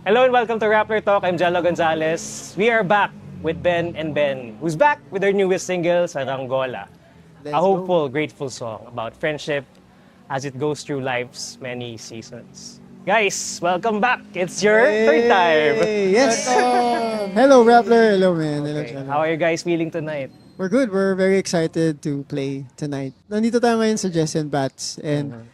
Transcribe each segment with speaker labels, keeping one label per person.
Speaker 1: Hello and welcome to Rappler Talk. I'm Gelo Gonzales. We are back with Ben&Ben, who's back with their newest single, Saranggola. A
Speaker 2: Let's go.
Speaker 1: hopeful, grateful song about friendship as it goes through life's many seasons. Guys, welcome back. It's your third time.
Speaker 2: Hey, yes.
Speaker 3: Welcome!
Speaker 2: Hello, Rappler. Hello, man. Hello,
Speaker 1: Okay,
Speaker 2: Channel.
Speaker 1: how are you guys feeling tonight?
Speaker 2: We're good. We're very excited to play tonight. Nandito tayo ngayon sa Jess and Bats and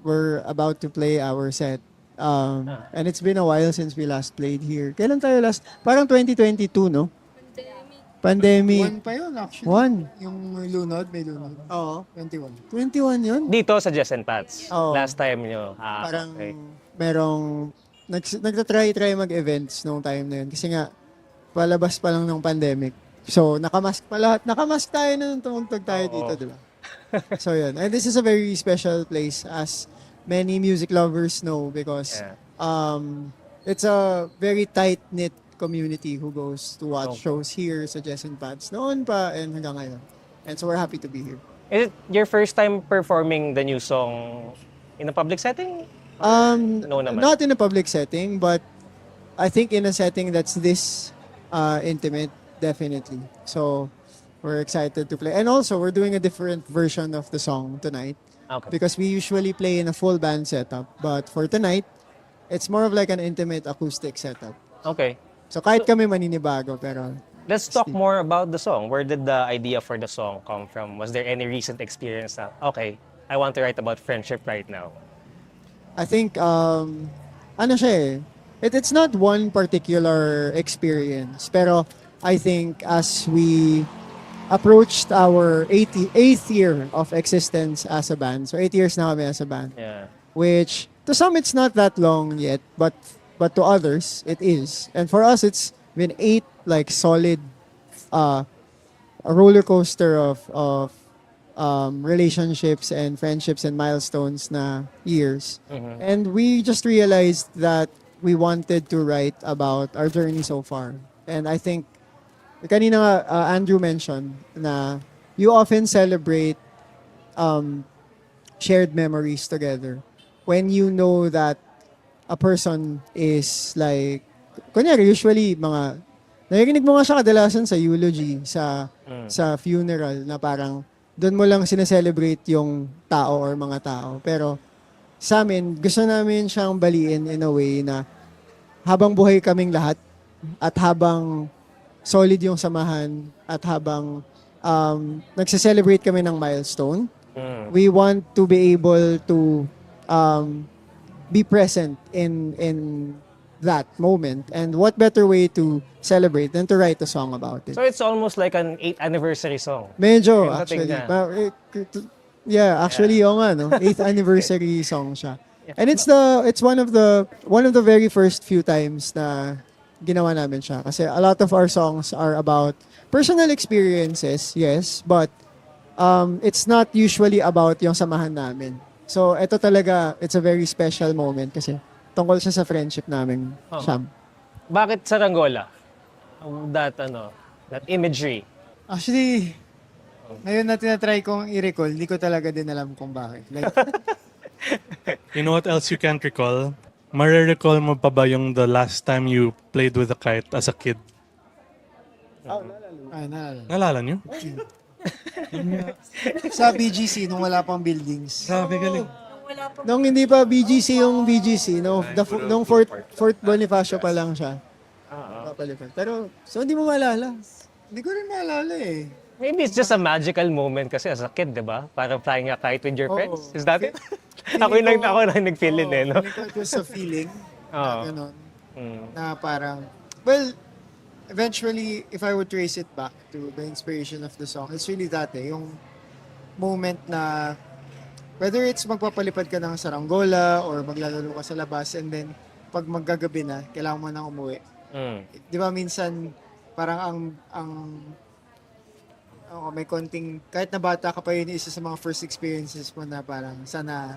Speaker 2: we're about to play our set. And it's been a while since we last played here. Kailan tayo last? Parang 2022, no? Pandemic.
Speaker 3: One pa yun, actually.
Speaker 2: One.
Speaker 3: Yung may lunod.
Speaker 2: Oo.
Speaker 3: 21.
Speaker 2: 21 yun?
Speaker 1: Dito sa Jess and Pats.
Speaker 2: Oo.
Speaker 1: Last time nyo.
Speaker 2: Parang
Speaker 1: Okay.
Speaker 2: merong nagtatry mag-events nung time na yun. Kasi nga, palabas pa lang ng pandemic. So, nakamask pa lahat. Nakamask tayo na nung tumugtog tayo
Speaker 1: Oo.
Speaker 2: dito, di ba? So, yun. And this is a very special place as many music lovers know because
Speaker 1: Yeah.
Speaker 2: it's a very tight-knit community who goes to watch
Speaker 1: Okay.
Speaker 2: shows here sa Jess and Pats noon pa and hanggang ngayon. And so, we're happy to be here.
Speaker 1: Is it your first time performing the new song in a public setting? No naman.
Speaker 2: Not in a public setting, but I think in a setting that's this intimate, definitely. So we're excited to play. And also, we're doing a different version of the song tonight
Speaker 1: Okay.
Speaker 2: because we usually play in a full band setup. But for tonight, it's more of like an intimate acoustic setup.
Speaker 1: Okay.
Speaker 2: So kahit kami maninibago, pero
Speaker 1: Let's talk more about the song. Where did the idea for the song come from? Was there any recent experience that, okay, I want to write about friendship right now?
Speaker 2: I think, ano siya eh, it's not one particular experience. Pero I think as we approached our eighth year of existence as a band, so 8 years na kami as a band,
Speaker 1: Yeah.
Speaker 2: which to some it's not that long yet, but to others it is. And for us, it's been 8 like solid, a roller coaster of relationships and friendships and milestones na years. And we just realized that we wanted to write about our journey so far. And I think, kanina nga, Andrew mentioned na you often celebrate shared memories together when you know that a person is like, kunyari, usually mga, narinig mo nga siya kadalasan sa eulogy, sa funeral, na parang doon mo lang sineselebrate yung tao or mga tao. Pero sa amin, gusto namin siyang baliin in a way na habang buhay kaming lahat at habang solid yung samahan at habang nagse-celebrate kami ng milestone, we want to be able to be present in that moment. And what better way to celebrate than to write a song about it?
Speaker 1: So it's almost like an 8th anniversary song.
Speaker 2: Medyo,
Speaker 1: Yung dating
Speaker 2: actually.
Speaker 1: na.
Speaker 2: Yeah, actually, yung ano, 8th anniversary song siya. And it's one of the very first few times na ginawa namin siya. Kasi a lot of our songs are about personal experiences, yes, but it's not usually about yung samahan namin. So, ito talaga, it's a very special moment kasi tungkol siya sa friendship namin, Sham.
Speaker 1: Bakit Saranggola? That imagery.
Speaker 3: Actually, ngayon na tinatry kong i-recall, hindi ko talaga din alam kung bakit. Like,
Speaker 4: You know what else you can't recall? Marirecall mo pa ba yung the last time you played with a kite as a kid?
Speaker 3: naalala.
Speaker 4: Nalala niyo?
Speaker 3: Sa BGC, nung wala pang buildings.
Speaker 4: Grabe, galing.
Speaker 2: Nung hindi pa BGC yung BGC, nung Fort Bonifacio pa lang siya. Papalipad. Pero, so hindi mo maalala.
Speaker 3: Hindi ko rin maalala eh.
Speaker 1: Maybe it's just a magical moment kasi as a kid, di ba? Parang flying a kite with your
Speaker 3: Oo.
Speaker 1: friends. Is that it?
Speaker 3: Feeling
Speaker 1: ako na nag-feel in eh, no?
Speaker 3: Feeling ko it was a feeling.
Speaker 1: Oo.
Speaker 3: Na ganun.
Speaker 1: Mm.
Speaker 3: Na parang, well, eventually, if I would trace it back to the inspiration of the song, it's really that eh, yung moment na, whether it's magpapalipad ka ng saranggola or maglalaro ka sa labas and then pag maggagabi na, kailangan mo nang umuwi.
Speaker 1: Mm.
Speaker 3: Di ba minsan, parang may konting, kahit na bata ka pa yun, isa sa mga first experiences mo na parang sana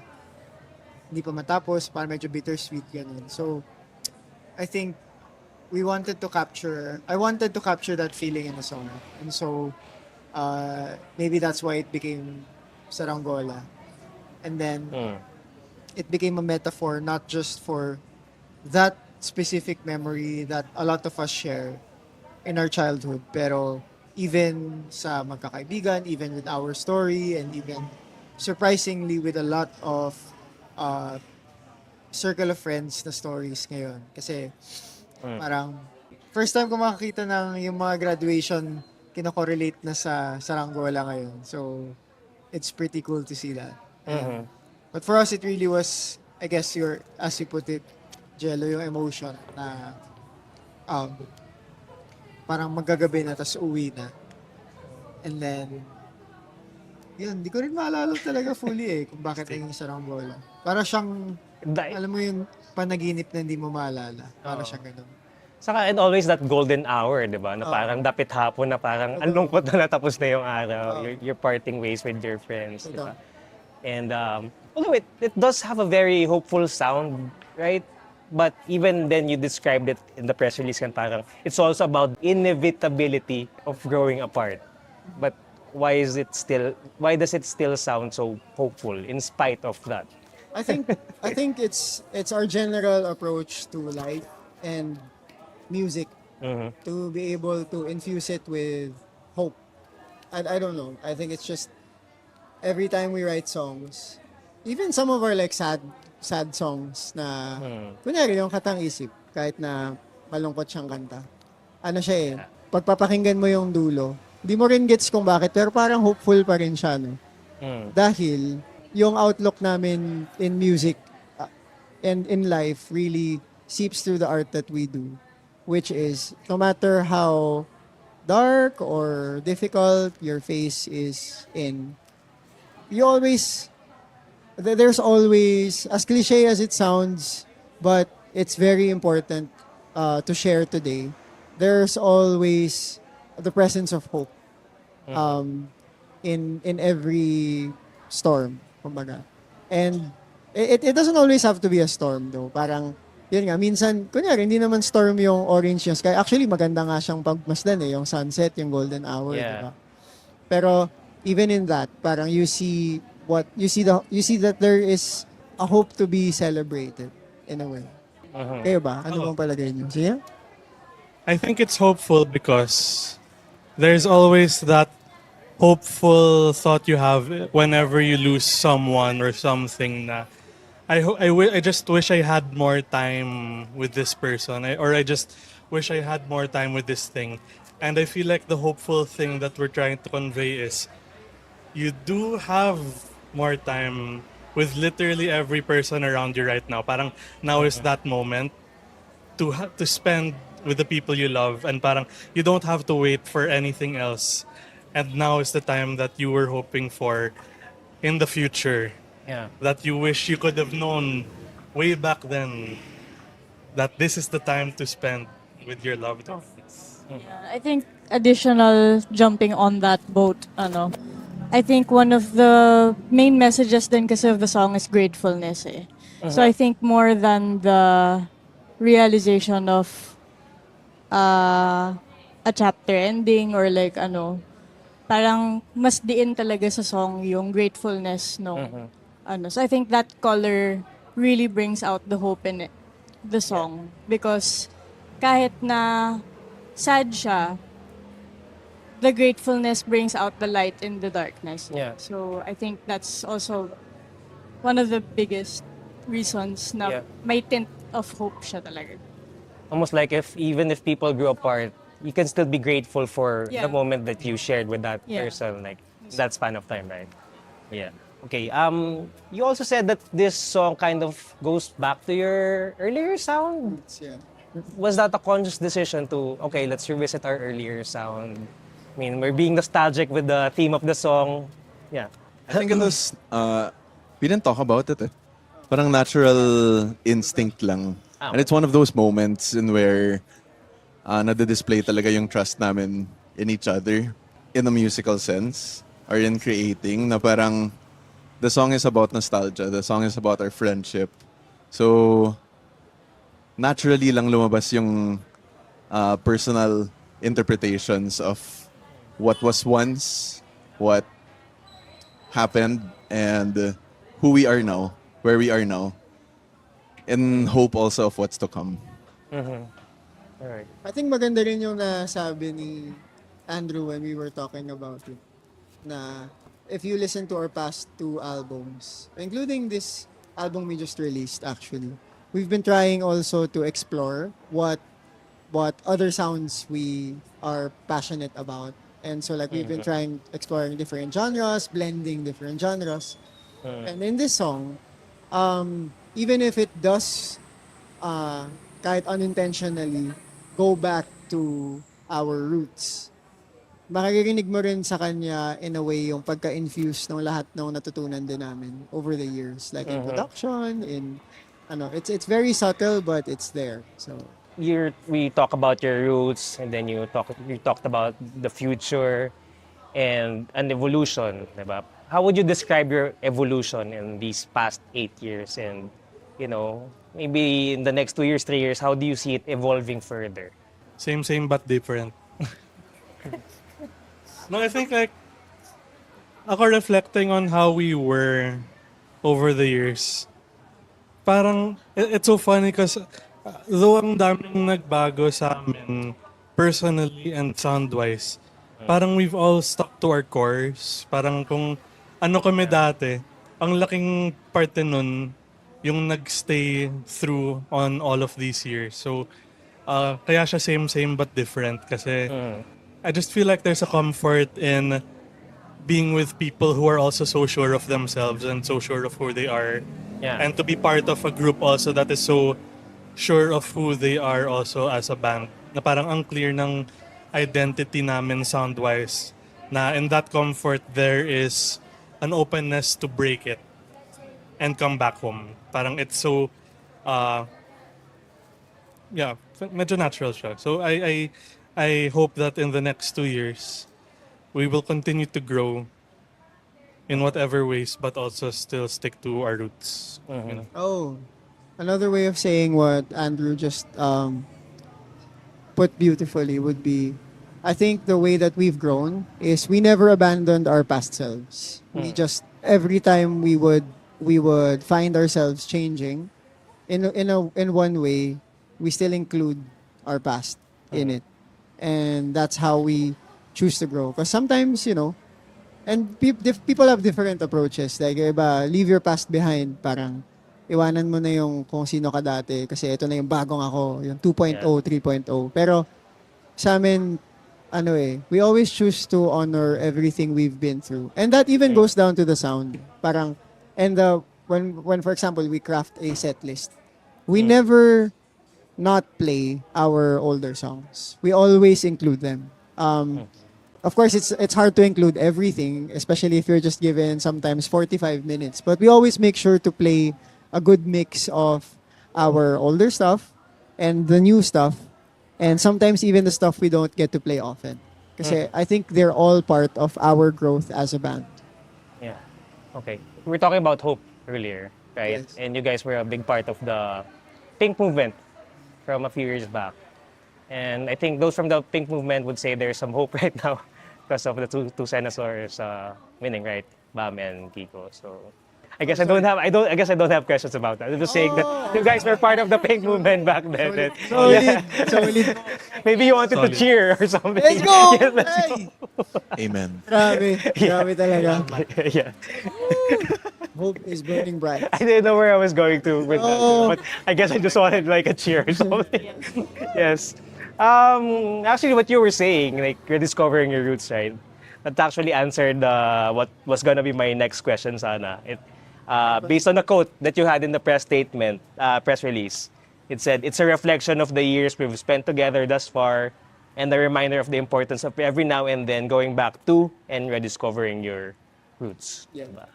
Speaker 3: hindi pa matapos, parang medyo bittersweet ganun. So, I think I wanted to capture that feeling in a song. And so, maybe that's why it became Saranggola. And then, it became a metaphor not just for that specific memory that a lot of us share in our childhood. Pero even sa magkakaibigan, even with our story, and even surprisingly with a lot of uh, circle of friends na stories ngayon. Kasi parang first time ko makakita ng yung mga graduation kino-correlate na sa Saranggola ngayon. So, it's pretty cool to see that. But for us, it really was, I guess, as you put it, Gelo, yung emotion na um, parang magagabi na, tas uwi na. And then, yun, di ko rin maalala talaga fully kung bakit naging Saranggola. Para siyang, alam mo yung panaginip na hindi mo maalala. Para siyang ganun.
Speaker 1: Saka, and always that golden hour, di ba? Na parang dapit hapon na parang ang lungkot na natapos na yung araw. You're parting ways with your friends, di ba? And although it does have a very hopeful sound, right? But even then, you described it in the press release kan parang it's also about inevitability of growing apart. But why does it still sound so hopeful in spite of that?
Speaker 2: I think it's our general approach to life and music to be able to infuse it with hope. I don't know. I think it's just every time we write songs, even some of our like sad songs na kunyari yung Katang Isip, kahit na malungkot siyang kanta. Ano siya pagpapakinggan mo yung dulo, di mo rin gets kung bakit, pero parang hopeful pa rin siya, no? Dahil yung outlook namin in music and in life really seeps through the art that we do, which is no matter how dark or difficult your face is in, there's always, as cliche as it sounds, but it's very important to share today, there's always the presence of hope in every storm, kumbaga. And it doesn't always have to be a storm though. Parang, yun nga, minsan, kunyari, hindi naman storm yung orange yung sky. Actually, maganda nga siyang pagmasdan yung sunset, yung golden hour, diba? Pero, even in that, parang you see that there is a hope to be celebrated in a way. Kayo ba? Ano bang palagay niyo? Siya?
Speaker 4: I think it's hopeful because there's always that hopeful thought you have whenever you lose someone or something na I just wish I had more time with this person or I just wish I had more time with this thing. And I feel like the hopeful thing that we're trying to convey is you do have more time with literally every person around you right now. Parang now is that moment to spend with the people you love and parang you don't have to wait for anything else. And now is the time that you were hoping for in the future.
Speaker 1: Yeah.
Speaker 4: That you wish you could have known way back then that this is the time to spend with your loved ones.
Speaker 5: Yeah, I think additional jumping on that boat, I think one of the main messages din kasi of the song is gratefulness So I think more than the realization of a chapter ending or like parang mas diin talaga sa song yung gratefulness so I think that color really brings out the hope in the song because kahit na sad siya, the gratefulness brings out the light in the darkness.
Speaker 1: Yeah.
Speaker 5: So I think that's also one of the biggest reasons na may tint of hope siya talaga.
Speaker 1: Almost like even if people grew apart, you can still be grateful for the moment that you shared with that person, like that span of time, right? Yeah. Okay. You also said that this song kind of goes back to your earlier sound.
Speaker 2: Yeah.
Speaker 1: Was that a conscious decision to let's revisit our earlier sound? I mean, we're being nostalgic with the theme of the song. Yeah.
Speaker 6: I think it was, we didn't talk about it. Parang natural instinct lang. And it's one of those moments in where nade-display talaga yung trust namin in each other in a musical sense or in creating na parang the song is about nostalgia. The song is about our friendship. So, naturally lang lumabas yung personal interpretations of what was once, what happened, and who we are now, where we are now, and hope also of what's to come.
Speaker 1: Alright.
Speaker 2: I think maganda rin yung nasabi ni Andrew when we were talking about it. Na if you listen to our past 2 albums, including this album we just released actually, we've been trying also to explore what other sounds we are passionate about. And so like we've been trying exploring different genres, blending different genres. And in this song, even if it does kahit unintentionally go back to our roots, makikirinig mo rin sa kanya in a way yung pagka-infuse ng lahat ng natutunan din namin over the years. Like in production, in it's very subtle but it's there. So
Speaker 1: We talk about your roots, and then you talked about the future and an evolution, diba? How would you describe your evolution in these past 8 years, and maybe in the next 2 years, 3 years, how do you see it evolving further?
Speaker 4: Same but different. No, I think like ako reflecting on how we were over the years. Parang it's so funny because though ang daming nagbago sa amin personally and sound-wise, parang we've all stuck to our cores. Parang kung ano kami dati, ang laking parte nun yung nagstay through on all of these years. So, kaya siya same but different kasi I just feel like there's a comfort in being with people who are also so sure of themselves and so sure of who they are.
Speaker 1: Yeah.
Speaker 4: And to be part of a group also that is so sure of who they are also as a band. Na parang ang clear ng identity namin sound-wise. Na in that comfort, there is an openness to break it and come back home. Parang it's so, medyo natural siya. So I hope that in the next 2 years, we will continue to grow in whatever ways, but also still stick to our roots. You know?
Speaker 2: Oh, another way of saying what Andrew just put beautifully would be, I think the way that we've grown is we never abandoned our past selves. We just every time we would find ourselves changing in one way, we still include our past in it, and that's how we choose to grow. Because sometimes and people have different approaches. Like iba, leave your past behind. Parang iwanan mo na yung kung sino ka dati kasi ito na yung bagong ako, yung 2.0, 3.0. Pero sa amin, we always choose to honor everything we've been through. And that even goes down to the sound. Parang, and when for example, we craft a set list, we never not play our older songs. We always include them. Of course, it's hard to include everything, especially if you're just given sometimes 45 minutes. But we always make sure to play a good mix of our older stuff and the new stuff, and sometimes even the stuff we don't get to play often. Kasi I think they're all part of our growth as a band.
Speaker 1: Yeah. Okay. We were talking about hope earlier, right?
Speaker 2: Yes.
Speaker 1: And you guys were a big part of the Pink movement from a few years back. And I think those from the Pink movement would say there's some hope right now because of the two senators winning, right? Bam and Kiko. So I guess I don't have questions about that. I'm just saying that you guys were part of the Pink movement back then.
Speaker 2: Solid.
Speaker 1: Maybe you wanted to
Speaker 4: Solid.
Speaker 1: cheer or something.
Speaker 2: Let's go!
Speaker 1: Yes, let's
Speaker 2: Hey!
Speaker 6: Amen.
Speaker 2: Grabe talaga.
Speaker 1: yeah.
Speaker 2: Hope is burning bright.
Speaker 1: I didn't know where I was going to with
Speaker 2: Oh.
Speaker 1: that, but I guess I just wanted like a cheer or something. Yes. Actually, what you were saying, like rediscovering your roots, right? That actually answered what was gonna be my next question, sana. Based on a quote that you had in the press release, it said, "It's a reflection of the years we've spent together thus far, and a reminder of the importance of every now and then going back to and rediscovering your roots."
Speaker 2: Yeah.
Speaker 1: Diba?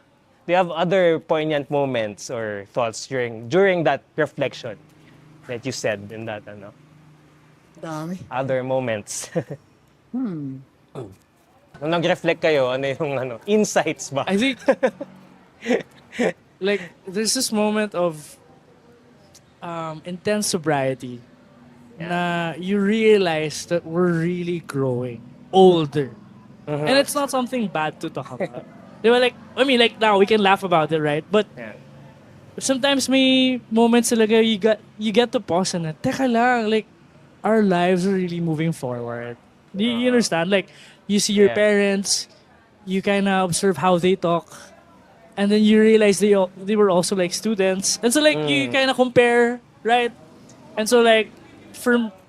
Speaker 1: Do you have other poignant moments or thoughts during that reflection that you said in that
Speaker 2: Dami.
Speaker 1: other moments? Nung nag-reflect kayo, ano yung insights ba?
Speaker 7: I think like there's this moment of intense sobriety na you realize that we're really growing older. And it's not something bad to talk about. They were like, I mean, like now we can laugh about it, right? But
Speaker 1: Yeah.
Speaker 7: sometimes may moments talaga you get to pause and teka lang, like our lives are really moving forward. Do you understand? Like you see your
Speaker 1: Yeah.
Speaker 7: parents, you kind of observe how they talk, and then you realize they were also like students, and so like you kind of compare, right? And so like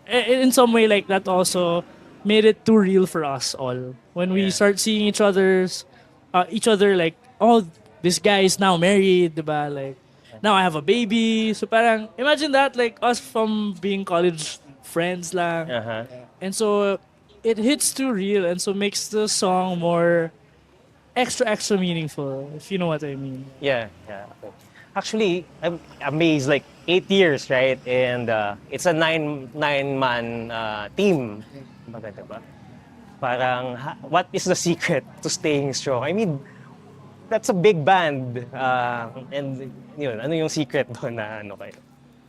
Speaker 7: in some way like that also made it too real for us all when we
Speaker 1: Yeah.
Speaker 7: start seeing each other like, oh, this guy is now married, diba? Like now I have a baby. So parang imagine that, like us from being college friends lang.
Speaker 1: Uh-huh.
Speaker 7: And so it hits too real, and so makes the song more extra meaningful, if you know what I mean.
Speaker 1: Yeah, yeah. Actually, I'm amazed. Like 8 years, right? And it's a nine man team. Baga, diba? Parang, what is the secret to staying strong? I mean, that's a big band. And yun, ano yung secret doon na ano kayo?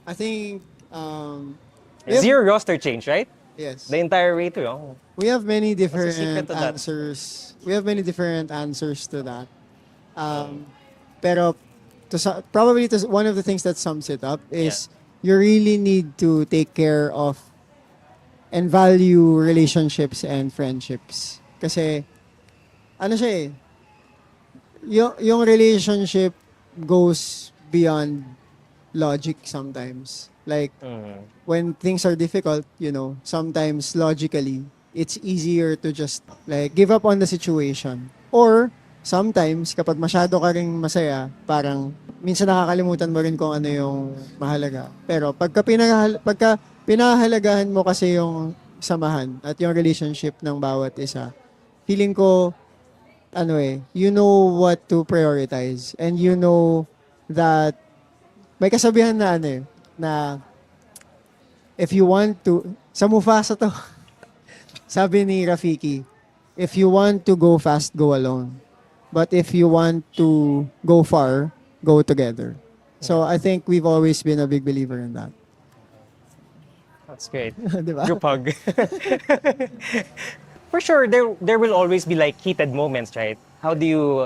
Speaker 2: I think, we have,
Speaker 1: Zero roster change, right?
Speaker 2: yes.
Speaker 1: The entire way to, oh.
Speaker 2: We have many
Speaker 1: the secret
Speaker 2: different
Speaker 1: to that?
Speaker 2: answers. We have many different answers to that. Pero probably one of the things that sums it up is you really need to take care of and value relationships and friendships. Kasi ano siya eh, yung relationship goes beyond logic sometimes. Like when things are difficult, sometimes logically it's easier to just like give up on the situation. Or sometimes kapag masyado ka ring masaya, parang minsan nakakalimutan mo rin kung ano yung mahalaga. Pero pagka pinahalagahan mo kasi yung samahan at yung relationship ng bawat isa, feeling ko you know what to prioritize, and you know that may kasabihan na na if you want to, sa Mufasa to, sabi ni Rafiki, if you want to go fast, go alone. But if you want to go far, go together. So I think we've always been a big believer in that.
Speaker 1: That's great.
Speaker 2: Diba?
Speaker 1: Group hug. For sure, there will always be like heated moments, right? How do you,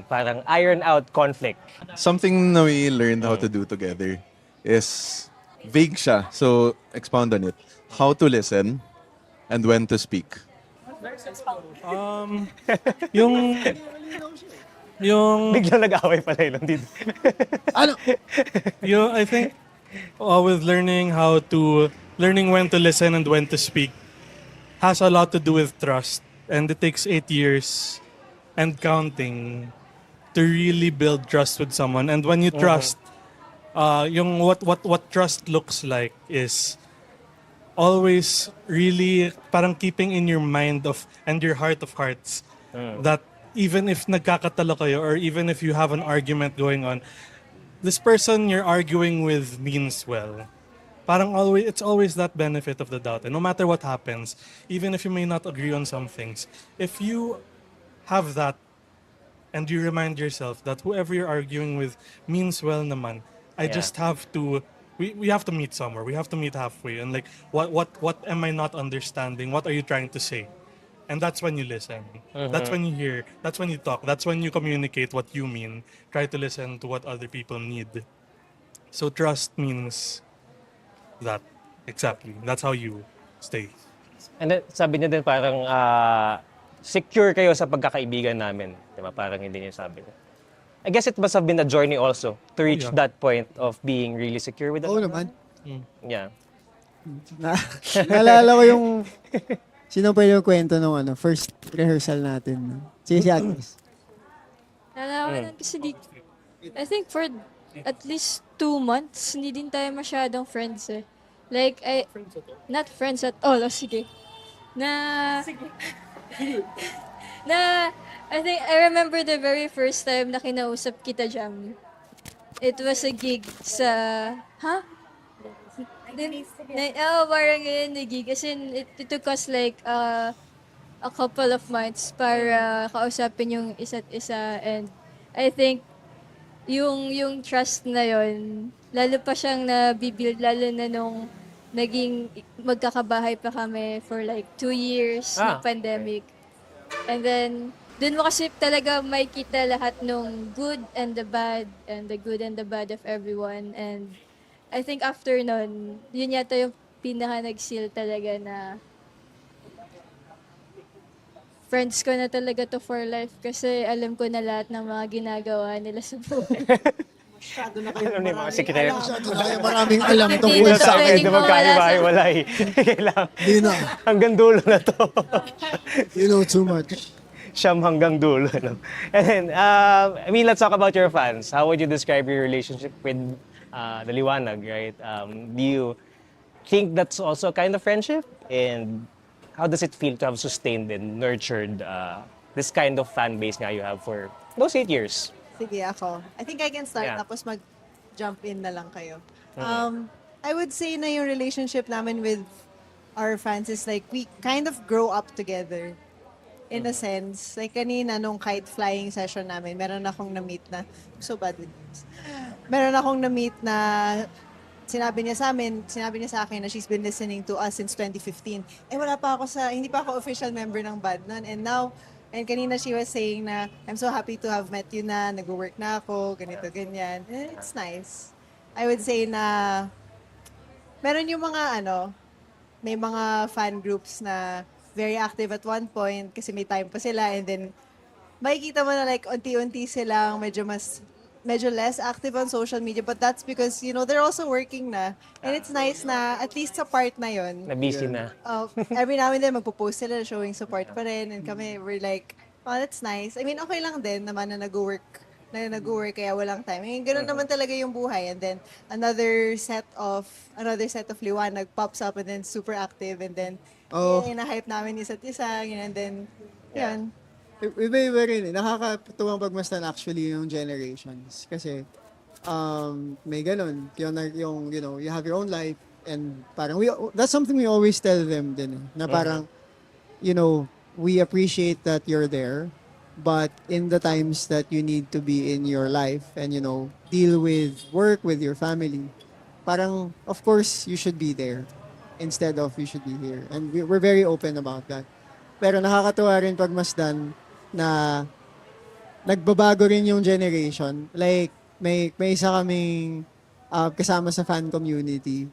Speaker 1: parang iron out conflict?
Speaker 6: Something na we learned how to do together is vague siya. So, expound on it. How to listen and when to speak.
Speaker 4: Yung
Speaker 1: Biglang nag-away pala yun dito.
Speaker 4: I think with learning when to listen and when to speak has a lot to do with trust, and it takes 8 years and counting to really build trust with someone. And when you trust, yung what trust looks like is always really parang keeping in your mind and your heart of hearts that even if nagkakatalo kayo or even if you have an argument going on, this person you're arguing with means well. Parang it's always that benefit of the doubt. And no matter what happens, even if you may not agree on some things, if you have that and you remind yourself that whoever you're arguing with means well naman, I just have to, we have to meet somewhere. We have to meet halfway. And like, what am I not understanding? What are you trying to say? And that's when you listen. That's when you hear. That's when you talk. That's when you communicate what you mean. Try to listen to what other people need. So trust means that. Exactly. That's how you stay.
Speaker 1: And then, sabi niya din parang secure kayo sa pagkakaibigan namin. Diba? Parang hindi niya sabi. I guess it must have been a journey also to reach that point of being really secure with
Speaker 2: Oo
Speaker 1: us.
Speaker 2: naman.
Speaker 1: Yeah.
Speaker 2: Naalala ko yung sino pa yung kwento nung first rehearsal natin. Sige si Agnes.
Speaker 8: Nalaman kasi I think for at least 2 months, hindi din tayo masyadong friends eh. Like, not friends at all. Oh, sige. I think, I remember the very first time na kinausap kita, Jam. It was a gig sa, parang yun, the gig. As in, it took us like, a couple of months para kausapin yung isa't isa, and I think yung trust na yon lalo pa siyang nabibuild lalo na nung naging magkakabahay pa kami for like 2 years na pandemic. And then dun mo kasi talaga makikita lahat nung good and the bad and the good and the bad of everyone. And I think after nun, yun yata yung pinaka nag-seal talaga na friends ko na talaga to for life kasi alam ko na lahat ng mga ginagawa nila sa buhay.
Speaker 3: Masyado na kayo
Speaker 1: Alam niyo yung mga sikreto.
Speaker 2: Masyado na kayo maraming alam
Speaker 8: Hindi
Speaker 2: tungkol
Speaker 8: na
Speaker 2: sa
Speaker 8: to
Speaker 2: akin.
Speaker 8: pwedeng
Speaker 1: Hindi
Speaker 8: mawala sa...
Speaker 1: magkaiba-hiwalay. Kailangan.
Speaker 2: Di na.
Speaker 1: Hanggang dulo na to.
Speaker 2: You know too much.
Speaker 1: Siyam hanggang dulo. No? And then, I mean, let's talk about your fans. How would you describe your relationship with the Liwanag, right? Do you think that's also a kind of friendship? And how does it feel to have sustained and nurtured this kind of fan base nga you have for those 8 years?
Speaker 9: Sige, ako. I think I can start,
Speaker 1: Yeah.
Speaker 9: tapos mag-jump in na lang kayo. I would say na yung relationship namin with our fans is like, we kind of grow up together. In a sense. Like kanina, nung kite flying session namin, meron akong na-meet na, so bad with this. Meron akong na-meet na sinabi niya sa akin na she's been listening to us since 2015. Wala pa ako hindi pa ako official member ng band nun. And now, and kanina she was saying na, I'm so happy to have met you na, nag-work na ako, ganito, ganyan. It's nice. I would say na, meron yung mga may mga fan groups na very active at one point kasi may time pa sila, and then makikita mo na like unti-unti silang medyo less active on social media, but that's because they're also working na, and it's nice na at least sa part na yon
Speaker 1: Na-busy na.
Speaker 9: every now and then magpo-post sila showing support pa rin, and kami we're like, oh, that's nice. I mean, okay lang din naman na nag-work kaya walang time. I mean, ganun naman talaga yung buhay, and then another set of Liwanag pops up, and then super active, and then na-hype namin isa't isa, and then yun.
Speaker 2: Iba-iba rin eh. Nakakatuwang pagmasdan actually yung generations. Kasi, may ganun. Yung, you have your own life, and parang, that's something we always tell them din eh. Na parang, we appreciate that you're there, but in the times that you need to be in your life and, deal with work, with your family, parang, of course, you should be there instead of you should be here. And we're very open about that. Pero nakakatuwa rin pagmasdan na nagbabago rin yung generation. Like, may isa kaming kasama sa fan community.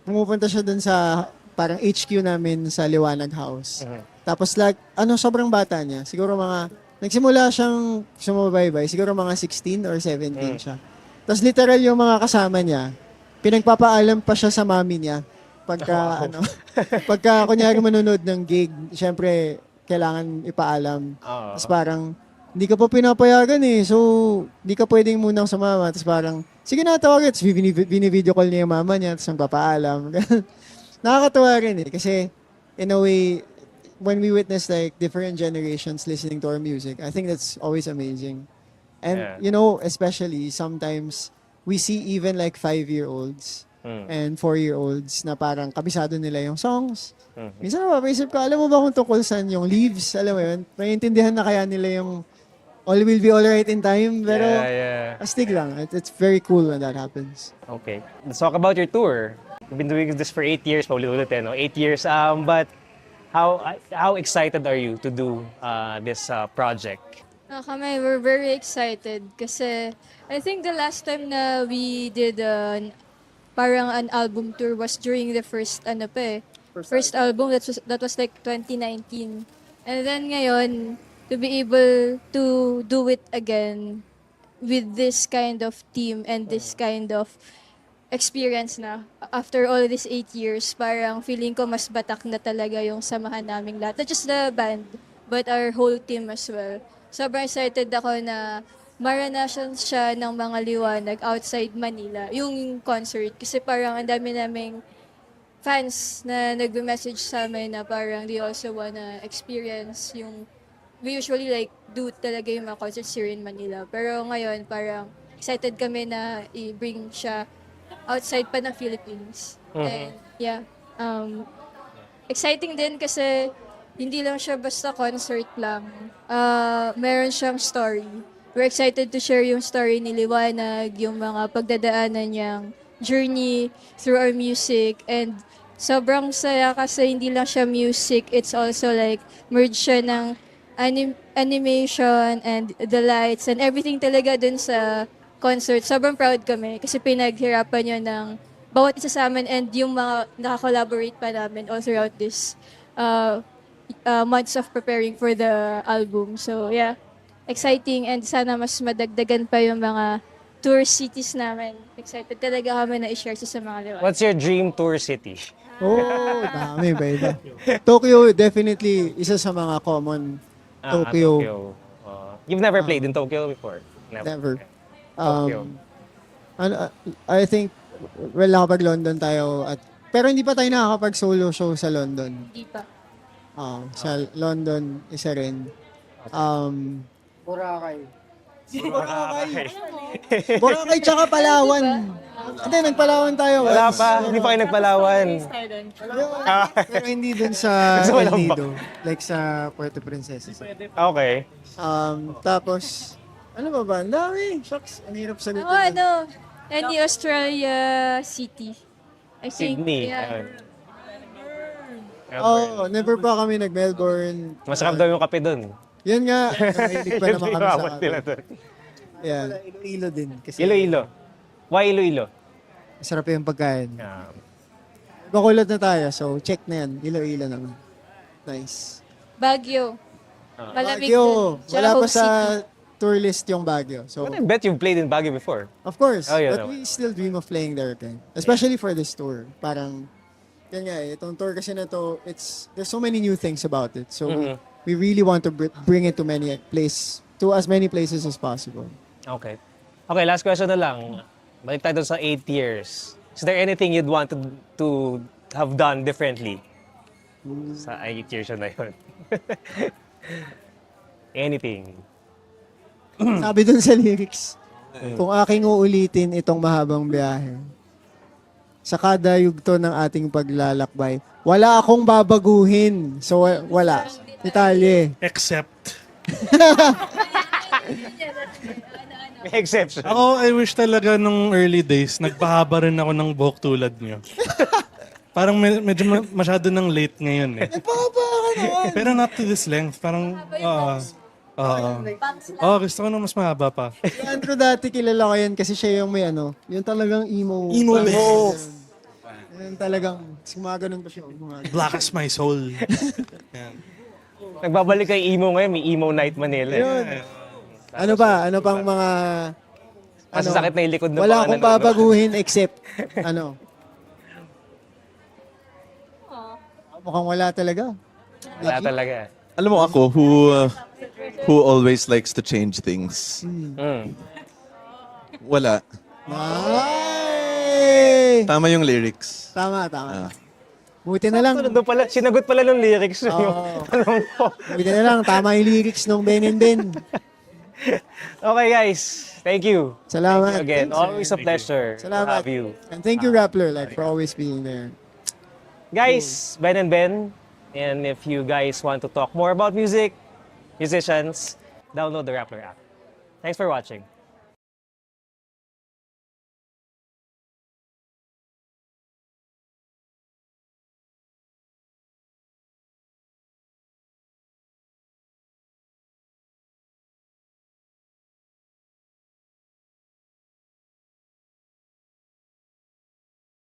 Speaker 2: Pumupunta siya dun sa parang HQ namin sa Liwanag House. Tapos sobrang bata niya. Siguro nagsimula siyang sumabaybay. Siguro mga 16 or 17 siya. Tapos literal yung mga kasama niya, pinagpapaalam pa siya sa mami niya. Pagka kunyari manonood ng gig, syempre, kailangan ipaalam. Tapos parang, hindi ka pa pinapayagan eh. So, hindi ka pwedeng munang sumama. Tapos parang, sige na, tawag. Tapos bini-video call niya yung mama niya. Tapos nagpapaalam. Nakakatuwa rin eh. Kasi, in a way, when we witness like different generations listening to our music, I think that's always amazing. And, especially, sometimes, we see even like 5-year-olds and 4-year-olds na parang kabisado nila yung songs. Minsan napapaisip ko, alam mo ba kung tungkol saan yung Leaves? Alam mo yun? Maintindihan na kaya nila yung All Will Be Alright in Time. Pero astig lang. It's very cool when that happens.
Speaker 1: Okay. Let's talk about your tour. You've been doing this for 8 years, paulit-ulit, 8 years. But how excited are you to do this project?
Speaker 8: We're very excited kasi I think the last time na we did parang an album tour was during the first album that was like 2019. And then ngayon, to be able to do it again with this kind of team and this kind of experience na after all these 8 years, parang feeling ko mas batak na talaga yung samahan naming lahat. Not just the band, but our whole team as well. Sobrang excited ako na maranasan siya ng mga Liwanag outside Manila, yung concert. Kasi parang ang dami naming fans na nag-message sa amin na parang they also wanna experience yung, we usually like do talaga yung mga concerts here in Manila. Pero ngayon parang excited kami na i-bring siya outside pa ng Philippines. And exciting din kasi hindi lang siya basta concert lang. Meron siyang story. We're excited to share yung story ni Liwanag, yung mga pagdadaanan niyang journey through our music. And sobrang saya kasi hindi lang siya music, it's also like merge siya ng animation and the lights and everything talaga dun sa concert. Sobrang proud kami kasi pinaghirapan yun ng bawat isa sa amin and yung mga nakakolaborate pa namin all throughout this uh, months of preparing for the album. So yeah, exciting and sana mas madagdagan pa yung mga tour cities namin. Excited talaga kami na i-share sa mga liwanag.
Speaker 1: What's your dream tour city?
Speaker 2: Oh, dami iba. Tokyo, definitely, isa sa mga common. Tokyo.
Speaker 1: You've never played in Tokyo before?
Speaker 2: Never.
Speaker 1: Tokyo.
Speaker 2: I think, well, nakapag-London tayo. Pero hindi pa tayo nakakapag-solo show sa London.
Speaker 8: Hindi pa.
Speaker 2: Sa London, isa rin.
Speaker 3: Boracay.
Speaker 2: Boracay tsaka Palawan. Hindi, nagpalawan tayo.
Speaker 1: Wala pa, hindi pa kayo nagpalawan.
Speaker 3: Pero hindi dun sa
Speaker 1: Gusto mo
Speaker 3: El
Speaker 1: lang ba?
Speaker 3: Nido. Like sa Puerto Princesa.
Speaker 1: Okay.
Speaker 2: Tapos, ano ba? Ang dami. Shucks, ang hirap sagutin.
Speaker 8: Any Australia city. I think,
Speaker 1: Sydney.
Speaker 8: yeah.
Speaker 2: Oh, never pa kami nag-Melbourne.
Speaker 1: Masarap daw yung kape doon.
Speaker 2: Yan nga, mahilig pa naman kami sa
Speaker 1: Iwawan nila
Speaker 2: akin.
Speaker 1: doon.
Speaker 2: Yan.
Speaker 3: Iloilo din. Kasi
Speaker 1: Iloilo. Why Iloilo?
Speaker 3: masarap yung pagkain.
Speaker 2: Bakulot na tayo, so check na yan. Iloilo naman. Nice.
Speaker 8: Baguio. Malamig
Speaker 2: Baguio.
Speaker 8: dun.
Speaker 2: Wala
Speaker 8: Tsaka
Speaker 2: pa
Speaker 8: Hope
Speaker 2: sa
Speaker 8: City.
Speaker 2: tour list yung Baguio. So,
Speaker 1: But I bet you've played in Baguio before.
Speaker 2: of course,
Speaker 1: Oh, yeah,
Speaker 2: but we still dream of playing there again. Especially for this tour. Parang, yan nga itong tour kasi na to, there's so many new things about it. So, we really want to bring it to as many places as possible.
Speaker 1: Okay. Okay, last question na lang. Balik tayo dun sa 8 years. Is there anything you'd want to have done differently? Sa 8 years na yun. Anything.
Speaker 2: Sabi dun sa lyrics, kung aking uulitin itong mahabang biyahe, sa kada yugto ng ating paglalakbay, wala akong babaguhin. So, wala. Detalye.
Speaker 4: Except,
Speaker 1: May exception.
Speaker 4: ako, I wish talaga nung early days, nagpahaba rin ako ng buhok tulad nyo. Parang medyo masyado ng late ngayon eh. Pero not to this length. Parang, gusto ko na mas mahaba pa.
Speaker 2: Si Andrew dati kilala ko yan kasi siya yung may yung talagang emo.
Speaker 4: Emo best.
Speaker 2: Yung talagang, gumaganon pa siya.
Speaker 4: Black as my soul. Yan.
Speaker 1: Nagbabalik kay emo ngayon, may emo night Manila.
Speaker 2: Ano pa? Ano pang mga...
Speaker 1: Masasakit na yung likod ng
Speaker 2: Wala
Speaker 1: mga
Speaker 2: akong
Speaker 1: nanonood.
Speaker 2: babaguhin except, mukhang wala talaga.
Speaker 1: Wala talaga.
Speaker 6: Alam mo ako, who always likes to change things. Wala.
Speaker 2: Ay!
Speaker 6: Tama yung lyrics.
Speaker 2: Tama. Buti na lang.
Speaker 1: Doon pala, sinagot pala ng lyrics.
Speaker 2: Buti na lang. Tama yung lyrics ng Ben&Ben.
Speaker 1: Okay guys, thank you.
Speaker 2: Salamat.
Speaker 1: Thank you again.
Speaker 2: Thanks,
Speaker 1: Always a pleasure to
Speaker 2: Salamat.
Speaker 1: have you.
Speaker 2: And thank you, Rappler, for always being there.
Speaker 1: Guys, Ben and Ben. And if you guys want to talk more about music, musicians, download the Rappler app. Thanks for watching.